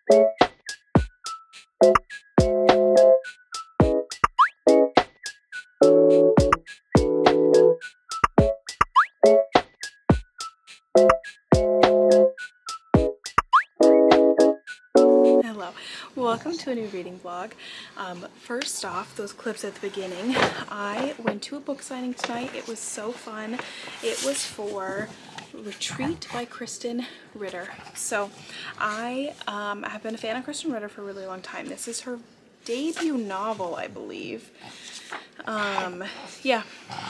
Hello, welcome to a new reading vlog. First off, those clips at the beginning, I went to a book signing tonight. It was so fun. It was for Retreat by Kristen Ritter. So I have been a fan of Kristen Ritter for a really long time. This is her debut novel, I believe. Yeah,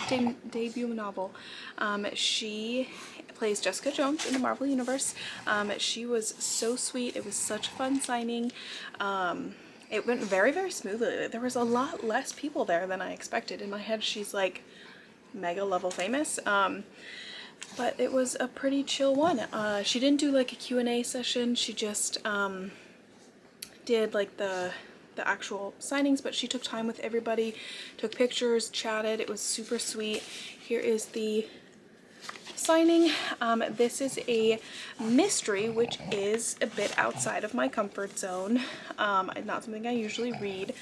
debut novel. She plays Jessica Jones in the Marvel Universe. She was so sweet. It was such a fun signing. It went very, very smoothly. There was a lot less people there than I expected. In my head, she's like mega level famous. But it was a pretty chill one. She didn't do like a Q&A session. She just did like the actual signings, but she took time with everybody, took pictures, chatted. It was super sweet. Here is the signing. This is a mystery, which is a bit outside of my comfort zone. Not something I usually read,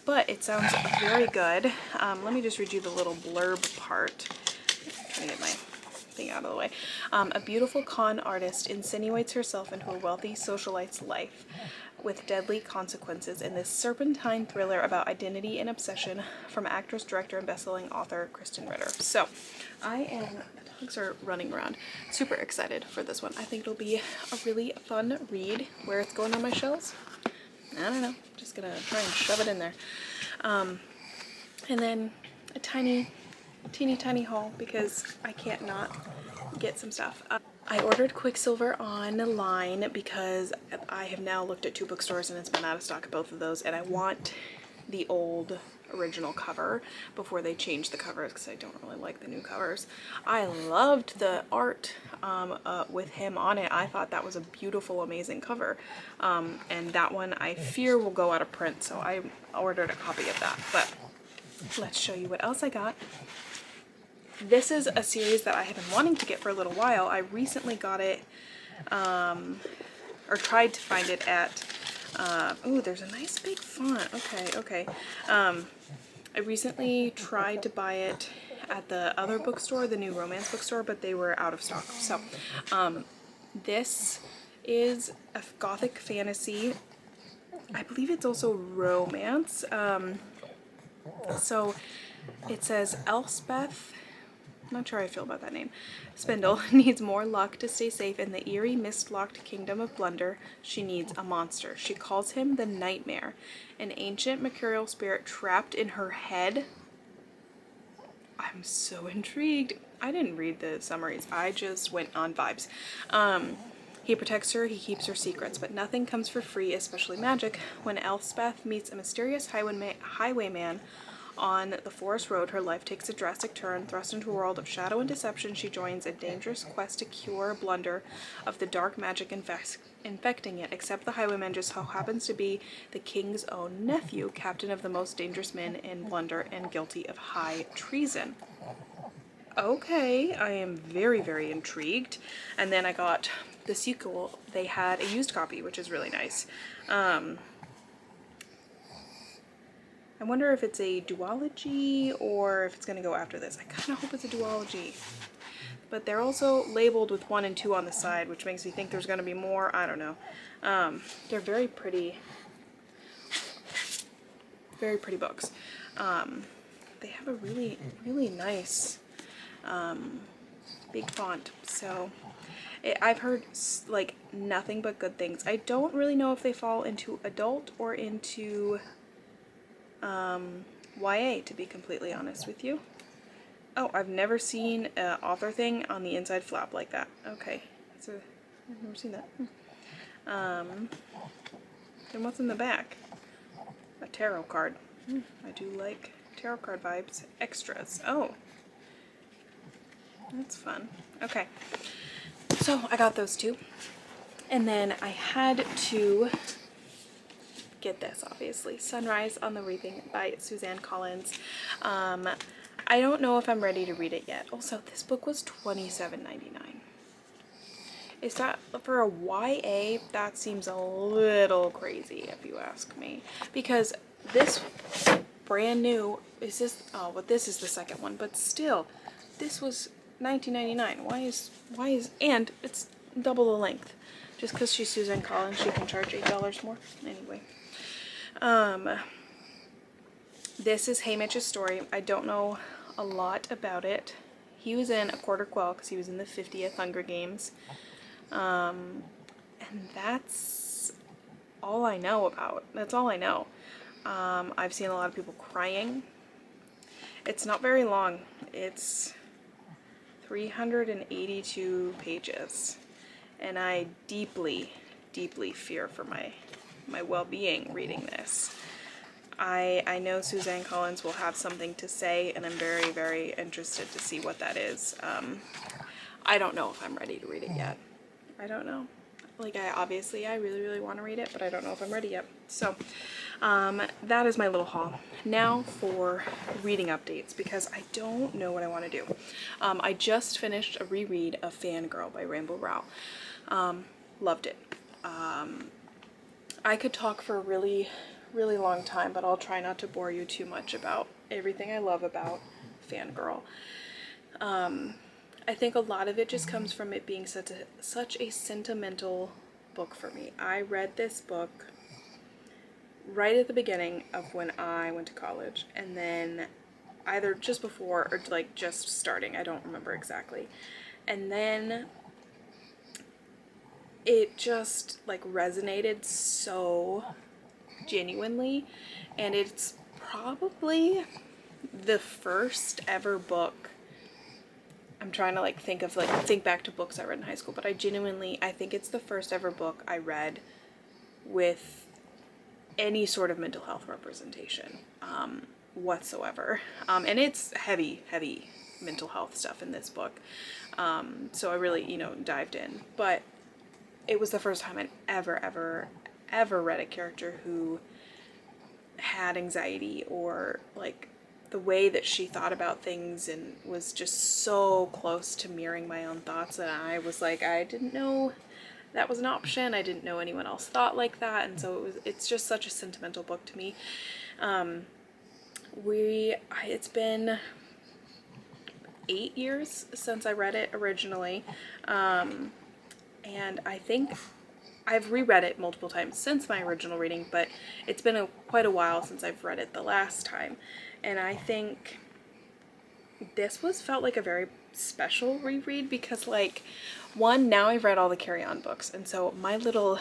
but it sounds very good. Let me just read you the little blurb part. I'm trying to get my thing out of the way. A beautiful con artist insinuates herself into a wealthy socialite's life with deadly consequences in this serpentine thriller about identity and obsession from actress, director, and best-selling author Kristen Ritter. So I am, the dogs are running around, super excited for this one. I think it'll be a really fun read. Where it's going on my shelves, I don't know. Just gonna try and shove it in there. And then a teeny tiny haul because I can't not get some stuff. I ordered Quicksilver online because I have now looked at 2 bookstores and it's been out of stock at both of those, and I want the old original cover before they change the covers because I don't really like the new covers. I loved the art with him on it. I thought that was a beautiful, amazing cover. And that one I fear will go out of print, so I ordered a copy of that. But let's show you what else I got. This is a series that I have been wanting to get for a little while. I recently got it, or tried to find it at, oh, there's a nice big font. Okay. I recently tried to buy it at the other bookstore, the New Romance bookstore, but they were out of stock. So, this is a gothic fantasy. I believe it's also romance. So it says Elspeth, not sure how I feel about that name, Spindle needs more luck to stay safe in the eerie, mist-locked kingdom of Blunder. She needs a monster. She calls him the Nightmare, an ancient mercurial spirit trapped in her head. I'm so intrigued. I didn't read the summaries. I just went on vibes. He protects her, he keeps her secrets, but nothing comes for free, especially magic. When Elspeth meets a mysterious highwayman on the forest road, her life takes a drastic turn. Thrust into a world of shadow and deception, she joins a dangerous quest to cure Blunder of the dark magic infecting it, except the highwayman just so happens to be the king's own nephew, captain of the most dangerous men in Blunder and guilty of high treason. Okay, I am very, very intrigued. And then I got the sequel. They had a used copy, which is really nice. I wonder if it's a duology or if it's going to go after this. I kind of hope it's a duology. But they're also labeled with 1 and 2 on the side, which makes me think there's going to be more. I don't know. They're very pretty books. They have a really, really nice big font. So I've heard like nothing but good things. I don't really know if they fall into adult or into YA, to be completely honest with you. Oh, I've never seen an author thing on the inside flap like that. Okay, I've never seen that. Then what's in the back? A tarot card. I do like tarot card vibes. Extras. Oh, that's fun. Okay, so I got those 2. And then I had to get this, obviously. Sunrise on the Reaping by Suzanne Collins. I don't know if I'm ready to read it yet. Also, this book was $27.99. Is that for a YA? That seems a little crazy if you ask me. Because this brand new, is this, oh, well, this is the second one, but still, this was $19.99. Why is, and it's double the length. Just because she's Suzanne Collins, she can charge $8 more. Anyway. This is Haymitch's story. I don't know a lot about it. He was in A Quarter Quell because he was in the 50th Hunger Games. And that's all I know about. That's all I know. I've seen a lot of people crying. It's not very long. It's 382 pages. And I deeply, deeply fear for my well-being reading this. I know Suzanne Collins will have something to say, and I'm very, very interested to see what that is. I don't know if I'm ready to read it yet. I don't know. Like, I really, really want to read it, but I don't know if I'm ready yet. So, that is my little haul. Now for reading updates, because I don't know what I want to do. I just finished a reread of Fangirl by Rainbow Rowell. Loved it. I could talk for a really, really long time, but I'll try not to bore you too much about everything I love about Fangirl. I think a lot of it just comes from it being such a sentimental book for me. I read this book right at the beginning of when I went to college, and then either just before or like just starting, I don't remember exactly. And then it just like resonated so genuinely, and it's probably the first ever book. I'm trying to like think back to books I read in high school, but I think it's the first ever book I read with any sort of mental health representation whatsoever. And it's heavy mental health stuff in this book. So I really, dived in. But it was the first time I'd ever read a character who had anxiety, or like the way that she thought about things and was just so close to mirroring my own thoughts. And I was like, I didn't know that was an option. I didn't know anyone else thought like that. And so it's just such a sentimental book to me. It's been 8 years since I read it originally. And I think I've reread it multiple times since my original reading, but it's been quite a while since I've read it the last time. And I think this felt like a very special reread because, like, one, now I've read all the Carry On books, and so my little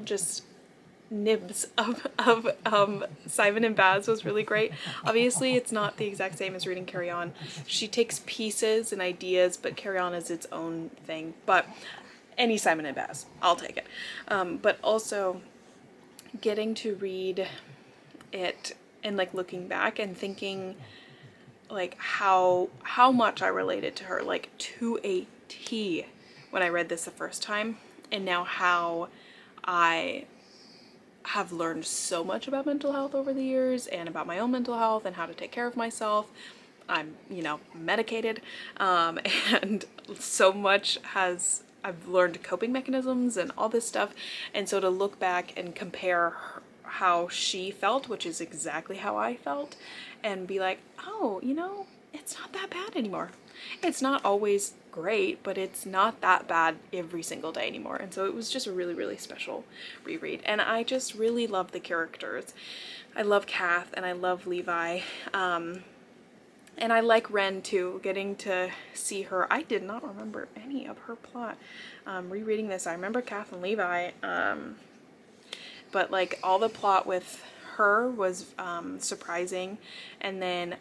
just nibs of Simon and Baz was really great. Obviously, it's not the exact same as reading Carry On. She takes pieces and ideas, but Carry On is its own thing. But any Simon and Baz, I'll take it. But also getting to read it and like looking back and thinking like how much I related to her, like to a T, when I read this the first time, and now how I have learned so much about mental health over the years and about my own mental health and how to take care of myself. I'm, medicated, and so much I've learned coping mechanisms and all this stuff. And so to look back and compare how she felt, which is exactly how I felt, and be like, oh, it's not that bad anymore. It's not always great, but it's not that bad every single day anymore. And so it was just a really, really special reread. And I just really love the characters. I love Kath and I love Levi. And I like Ren too, getting to see her. I did not remember any of her plot. Rereading this, I remember Kath and Levi, but like all the plot with her was surprising. And then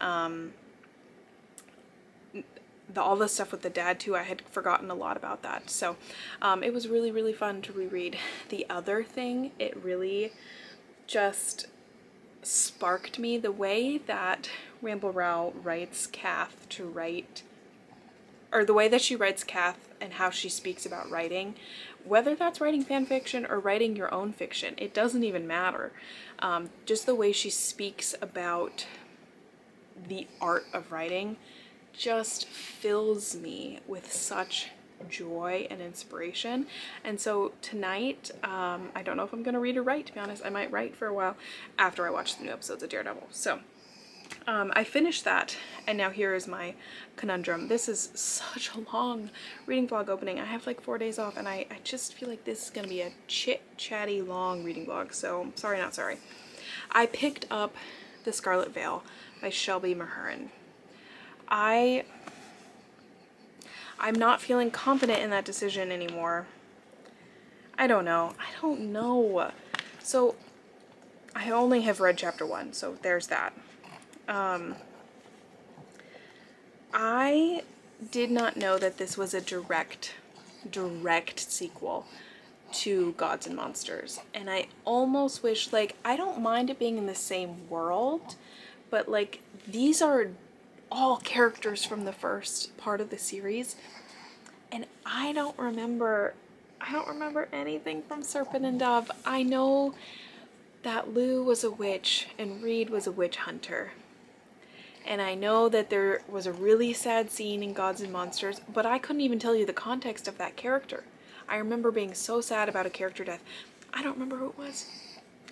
all the stuff with the dad too, I had forgotten a lot about that. So it was really, really fun to reread. The other thing, it really just sparked me, the way that Rainbow Rowell writes Kath to write, or the way that she writes Kath and how she speaks about writing, whether that's writing fan fiction or writing your own fiction, it doesn't even matter. Just the way she speaks about the art of writing just fills me with such joy and inspiration. And so tonight, I don't know if I'm gonna read or write, to be honest. I might write for a while after I watch the new episodes of Daredevil. So I finished that, and now here is my conundrum. This is such a long reading vlog opening. I have like 4 days off, and I just feel like this is gonna be a chit-chatty long reading vlog, so sorry not sorry. I picked up The Scarlet Veil by Shelby Mahurin. I'm not feeling confident in that decision anymore. I don't know. So I only have read chapter 1, so there's that. I did not know that this was a direct sequel to Gods and Monsters, and I almost wish, like, I don't mind it being in the same world, but like these are all characters from the first part of the series, and I don't remember anything from Serpent and Dove. I know that Lou was a witch and Reed was a witch hunter. And I know that there was a really sad scene in Gods and Monsters, but I couldn't even tell you the context of that character. I remember being so sad about a character death. I don't remember who it was.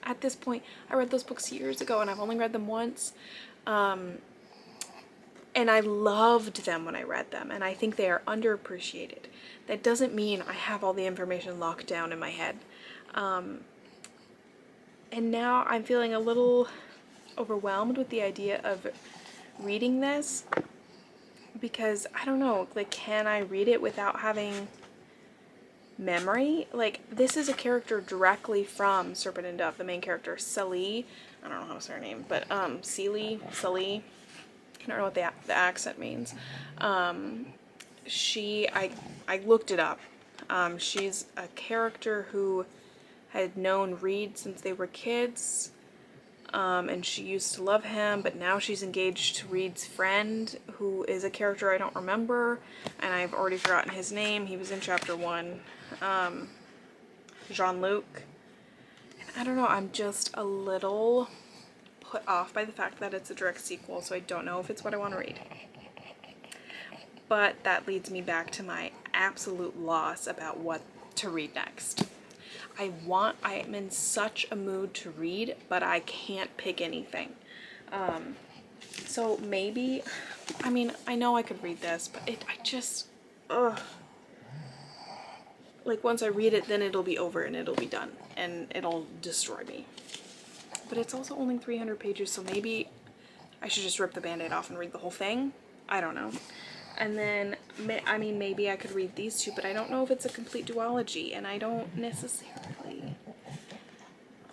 At this point, I read those books years ago and I've only read them once. And I loved them when I read them, and I think they are underappreciated. That doesn't mean I have all the information locked down in my head. And now I'm feeling a little overwhelmed with the idea of reading this, because I don't know, like, can I read it without having memory? Like, this is a character directly from Serpent and Dove, the main character, Sully. I don't know how to say her name, but Sully. I don't know what the accent means. I looked it up. She's a character who had known Reed since they were kids, and she used to love him, but now she's engaged to Reed's friend, who is a character I don't remember, and I've already forgotten his name. He was in chapter 1. Jean-Luc. And I don't know, I'm just a little put off by the fact that it's a direct sequel, so I don't know if it's what I want to read. But that leads me back to my absolute loss about what to read next. I am in such a mood to read, but I can't pick anything. So maybe, I mean, I know I could read this, but like, once I read it, then it'll be over and it'll be done, and it'll destroy me. But it's also only 300 pages, so maybe I should just rip the Band-Aid off and read the whole thing. I don't know. And then, I mean, maybe I could read these two, but I don't know if it's a complete duology, and I don't necessarily...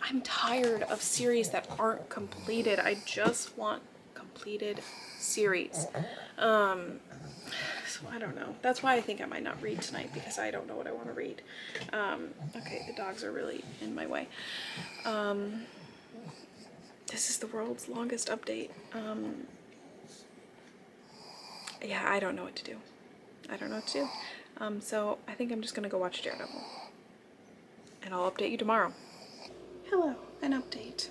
I'm tired of series that aren't completed. I just want completed series. So I don't know. That's why I think I might not read tonight, because I don't know what I want to read. Okay, the dogs are really in my way. This is the world's longest update. Yeah, I don't know what to do. So I think I'm just gonna go watch Daredevil. And I'll update you tomorrow. Hello, an update.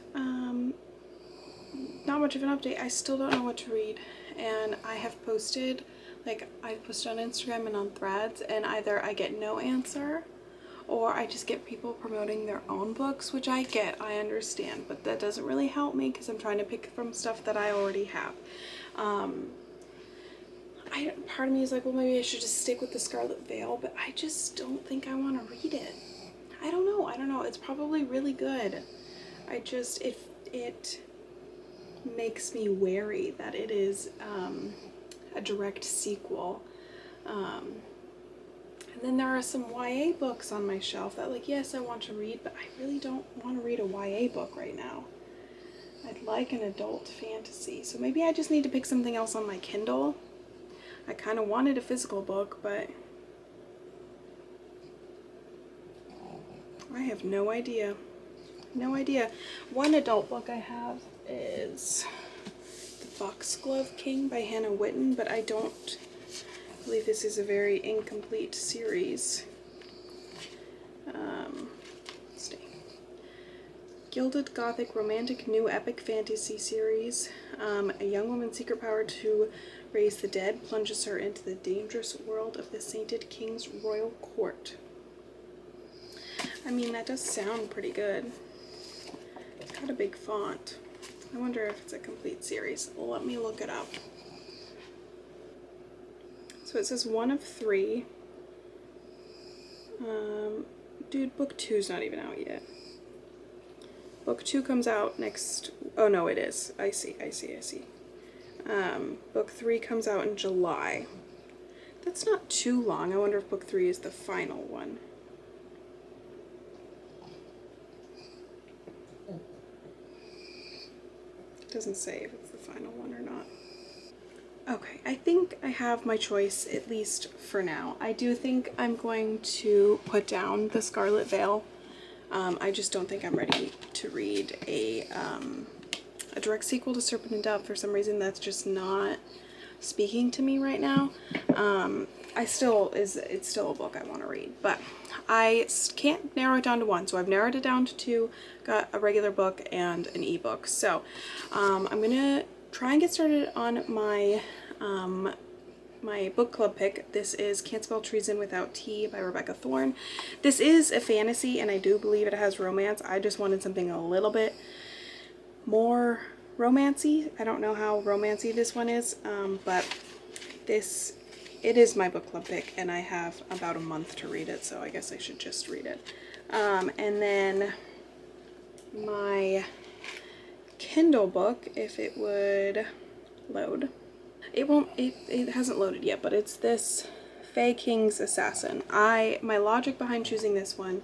Not much of an update. I still don't know what to read. And I have posted, I've posted on Instagram and on Threads, and either I get no answer, or I just get people promoting their own books, which I get, I understand, but that doesn't really help me because I'm trying to pick from stuff that I already have. Part of me is like, well, maybe I should just stick with The Scarlet Veil, but I just don't think I want to read it. I don't know. It's probably really good. It makes me wary that it is a direct sequel. And then there are some YA books on my shelf that, like, yes, I want to read, but I really don't want to read a YA book right now. I'd like an adult fantasy. So maybe I just need to pick something else on my Kindle. I kind of wanted a physical book, but I have no idea. One adult book I have is The Foxglove King by Hannah Whitten, but I don't believe this is a very incomplete series. Gilded Gothic Romantic New Epic Fantasy Series. A young woman's secret power to raise the dead, plunges her into the dangerous world of the sainted king's royal court. I mean, that does sound pretty good. It's got a big font. I wonder if it's a complete series. Let me look it up. So it says 1 of 3. Dude, book 2's not even out yet. Book 2 comes out next... Oh, no, it is. I see. Book 3 comes out in July. That's not too long. I wonder if book 3 is the final one. It doesn't say if it's the final one or not. Okay, I think I have my choice, at least for now. I do think I'm going to put down The Scarlet Veil. I just don't think I'm ready to read a direct sequel to Serpent and Dove. For some reason, that's just not speaking to me right now. It's still a book I want to read, but I can't narrow it down to one. So I've narrowed it down to 2, got a regular book and an ebook. So I'm gonna try and get started on my my book club pick. This is Can't Spell Treason Without T by Rebecca Thorne. This is a fantasy, and I do believe it has romance. I just wanted something a little bit more romancy. I don't know how romancy this one is, but it is my book club pick, and I have about a month to read it, so I guess I should just read it. And then my Kindle book, if it would load. It won't, it hasn't loaded yet, but it's this Fae King's Assassin. My logic behind choosing this one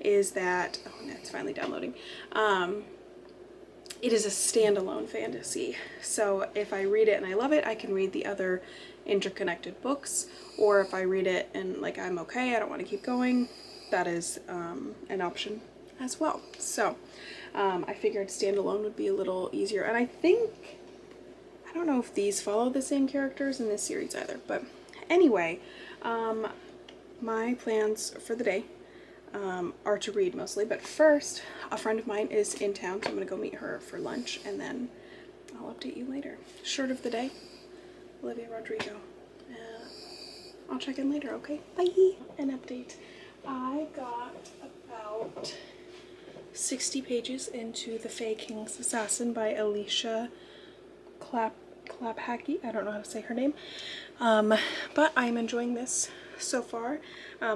is that, oh, it's finally downloading. It is a standalone fantasy. So if I read it and I love it, I can read the other interconnected books, or if I read it and like I'm okay, I don't want to keep going, that is an option as well. So I figured standalone would be a little easier, and I don't know if these follow the same characters in this series either, but anyway, my plans for the day are to read mostly, but first, a friend of mine is in town, so I'm gonna go meet her for lunch, and then I'll update you later. Short of the day, Olivia Rodrigo. I'll check in later, okay? Bye! An update. I got about 60 pages into The Fae King's Assassin by Alicia Claphacky. I don't know how to say her name, but I'm enjoying this so far.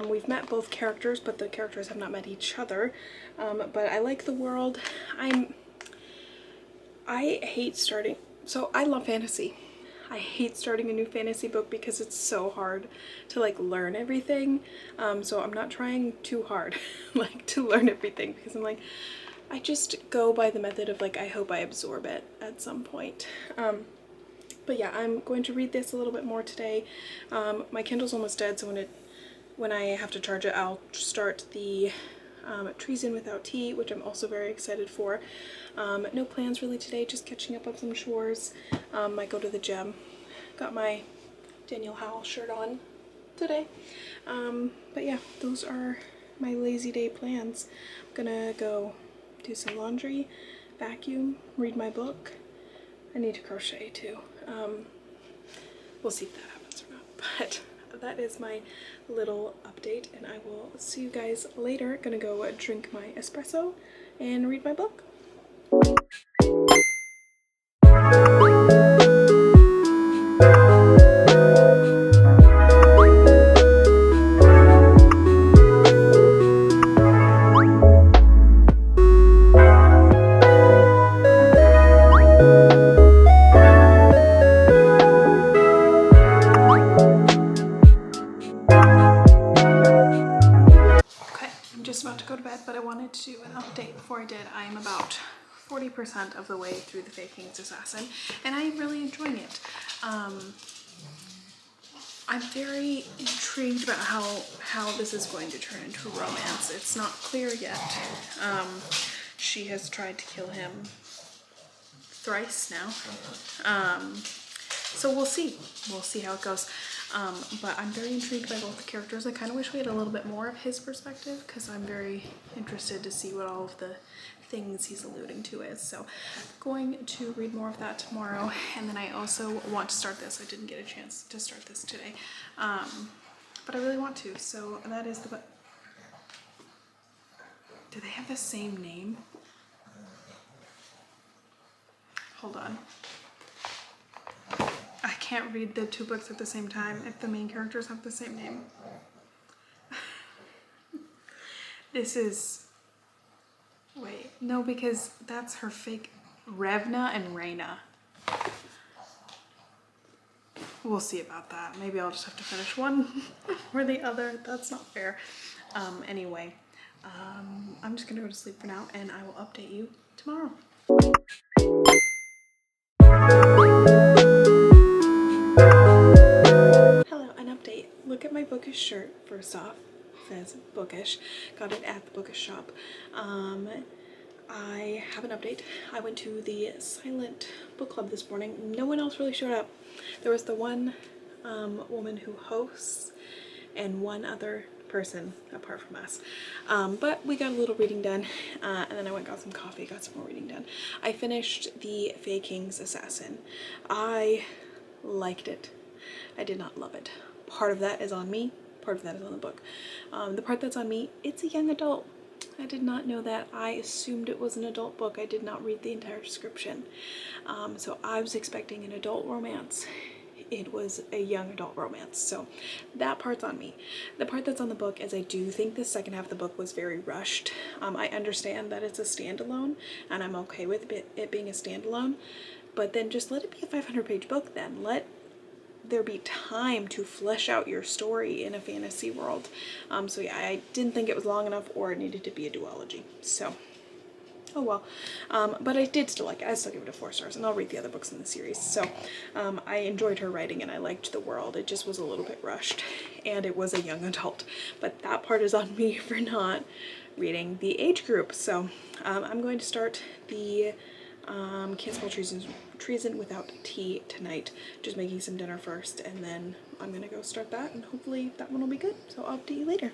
We've met both characters, but the characters have not met each other, but I like the world. I hate starting, so I love fantasy. I hate starting a new fantasy book because it's so hard to like learn everything, so I'm not trying too hard like to learn everything, because I'm like, I just go by the method of like, I hope I absorb it at some point. But yeah, I'm going to read this a little bit more today. My Kindle's almost dead, so when I have to charge it, I'll start the Treason Without Tea, which I'm also very excited for. No plans really today, just catching up on some chores. Might go to the gym. Got my Daniel Howell shirt on today. But yeah, those are my lazy day plans. I'm gonna go do some laundry, vacuum, read my book. I need to crochet too. We'll see if that happens or not, but that is my little update, and I will see you guys later. Gonna go drink my espresso and read my book. About to go to bed, but I wanted to do an update before I did. I am about 40% of the way through The Fae King's Assassin, and I'm really enjoying it. I'm very intrigued about how this is going to turn into romance. It's not clear yet. She has tried to kill him thrice now, so we'll see. We'll see how it goes. But I'm very intrigued by both the characters. I kind of wish we had a little bit more of his perspective, because I'm very interested to see what all of the things he's alluding to is. So going to read more of that tomorrow, and then I also want to start this. I didn't get a chance to start this today, but I really want to. So that is the book. Do they have the same name? Hold on. I can't read the two books at the same time if the main characters have the same name. This is... Wait, no, because that's her fake... Revna and Reina. We'll see about that. Maybe I'll just have to finish one or the other. That's not fair. Anyway, I'm just gonna go to sleep for now, and I will update you tomorrow. Hello, an update. Look at my bookish shirt, first off. It says bookish. Got it at the bookish shop. I have an update. I went to the silent book club this morning. No one else really showed up. There was the one woman who hosts and one other person apart from us, but we got a little reading done, and then I went and got some coffee, got some more reading done. I finished the Fae King's Assassin. I liked it. I did not love it. Part of that is on me, part of that is on the book. The part that's on me, it's a young adult. I did not know that. I assumed it was an adult book. I did not read the entire description. So I was expecting an adult romance. It was a young adult romance, so that part's on me. The part that's on the book is I do think the second half of the book was very rushed. I understand that it's a standalone, and I'm okay with it being a standalone, but then just let it be a 500-page book then. Let there be time to flesh out your story in a fantasy world. So yeah, I didn't think it was long enough, or it needed to be a duology. So oh well, but I did still like it. I still give it a 4 stars, and I'll read the other books in the series. So I enjoyed her writing, and I liked the world. It just was a little bit rushed, and it was a young adult, but that part is on me for not reading the age group. So I'm going to start the Can't Spell Treason Without Tea tonight. Just making some dinner first, and then I'm gonna go start that, and hopefully that one will be good. So I'll update you later.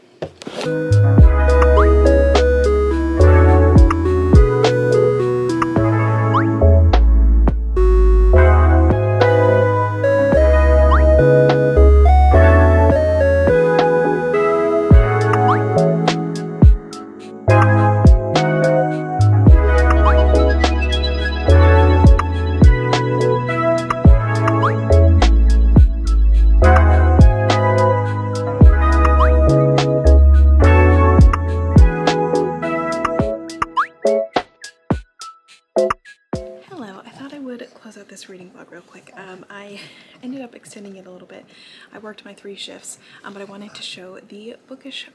Reading vlog real quick. I ended up extending it a little bit. I worked my 3 shifts, but I wanted to show the bookish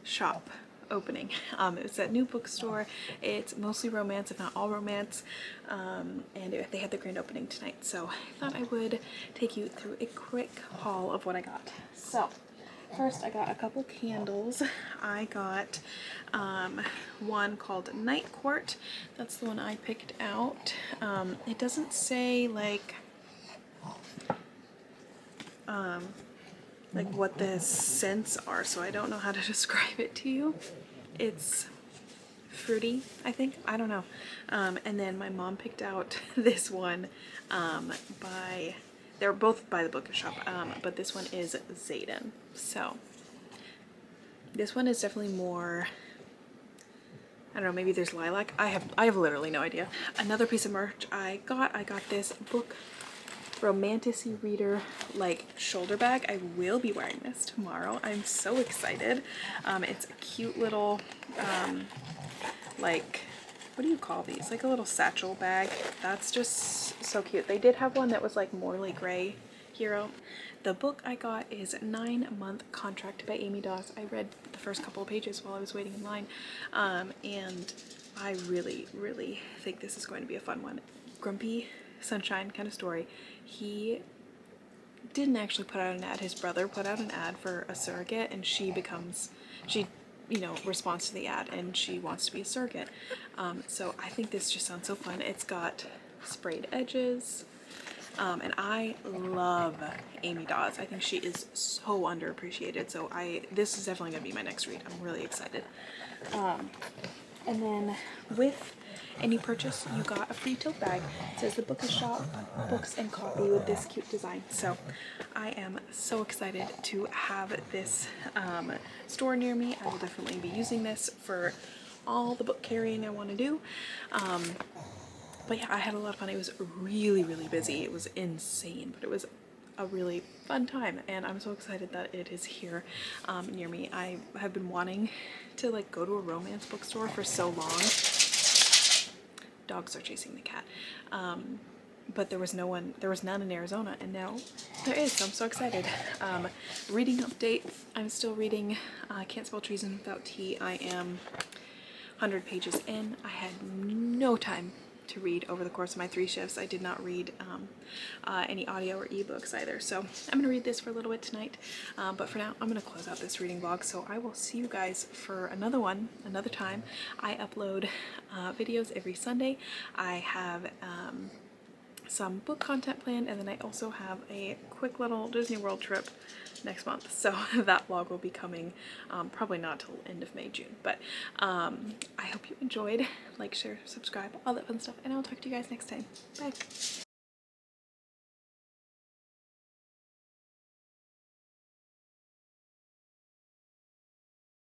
shop opening. It's that new bookstore. It's mostly romance, if not all romance, and they had the grand opening tonight, so I thought I would take you through a quick haul of what I got. So first, I got a couple candles. I got one called Night Court. That's the one I picked out. It doesn't say like what the scents are, so I don't know how to describe it to you. It's fruity, I think. I don't know. And then my mom picked out this one they're both by the bookish shop, but this one is Zayden. So this one is definitely more, I don't know, maybe there's lilac. I have literally no idea. Another piece of merch I got this book romantasy reader like shoulder bag. I will be wearing this tomorrow. I'm so excited. It's a cute little like, what do you call these? Like a little satchel bag. That's just so cute. They did have one that was like Morley Gray Hero. The book I got is 9 Month Contract by Amy Doss. I read the first couple of pages while I was waiting in line, and I really, really think this is going to be a fun one. Grumpy Sunshine kind of story. He didn't actually put out an ad. His brother put out an ad for a surrogate, and she responds to the ad, and she wants to be a surrogate. So I think this just sounds so fun. It's got sprayed edges. And I love Amy Dawes. I think she is so underappreciated. So this is definitely gonna be my next read. I'm really excited. And then with any purchase, you got a free tote bag. It says the Book is Shop, Books and Coffee with this cute design. So I am so excited to have this store near me. I will definitely be using this for all the book carrying I want to do. But yeah, I had a lot of fun. It was really, really busy. It was insane, but it was a really fun time, and I'm so excited that it is here near me. I have been wanting to like go to a romance bookstore for so long. Dogs are chasing the cat. But there was none in Arizona, and now there is, so I'm so excited. Reading update, I'm still reading Can't Spell Treason Without Tea. I am 100 pages in. I had no time to read over the course of my 3 shifts. I did not read any audio or ebooks either, so I'm gonna read this for a little bit tonight, but for now I'm gonna close out this reading vlog. So I will see you guys for another one another time. I upload videos every Sunday. I have some book content planned, and then I also have a quick little Disney World trip next month, so that vlog will be coming probably not till end of May, June, but I hope you enjoyed. Like, share, subscribe, all that fun stuff, and I'll talk to you guys next time. Bye.